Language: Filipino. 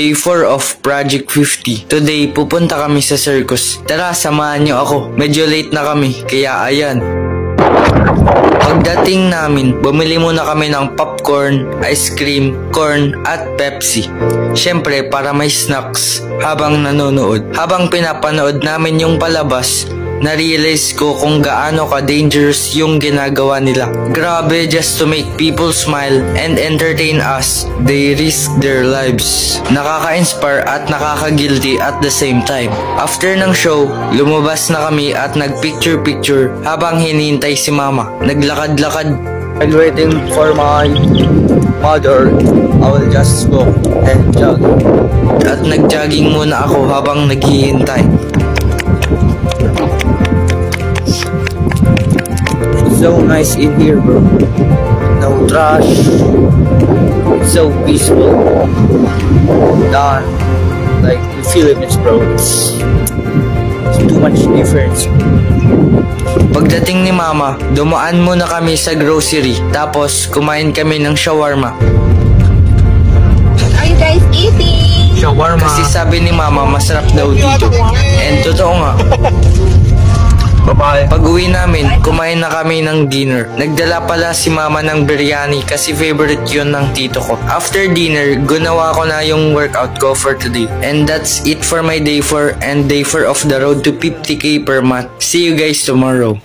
Day 4 of Project 50. Today, pupunta kami sa circus. Tara, samahan nyo ako. Medyo late na kami, kaya ayan. Pagdating namin, bumili muna kami ng popcorn, ice cream, corn, at Pepsi. Syempre, para may snacks habang nanonood. Habang pinapanood namin yung palabas, na-realize ko kung gaano ka-dangerous yung ginagawa nila. Grabe, just to make people smile and entertain us, they risk their lives. Nakaka-inspire at nakaka-guilty at the same time. After ng show, lumabas na kami at nag-picture-picture habang hinihintay si mama. Naglakad-lakad. I'm waiting for my mother. I will just walk and jog. At nag-jogging muna ako habang naghihintay. So nice in here, bro. No trash. It's so peaceful. Not like the Philippines, bro. It's too much difference. Pagdating ni mama, dumaan muna kami sa grocery. Tapos kumain kami ng shawarma. Are you guys eating? Shawarma. Kasi sabi ni mama, masarap daw dito. And totoo nga. Bye-bye. Pag-uwi namin, kumain na kami ng dinner. Nagdala pala si mama ng biryani kasi favorite yun ng tito ko. After dinner, gunawa ko na yung workout ko for today. And that's it for my day 4 and day 4 of the road to 50K per month. See you guys tomorrow.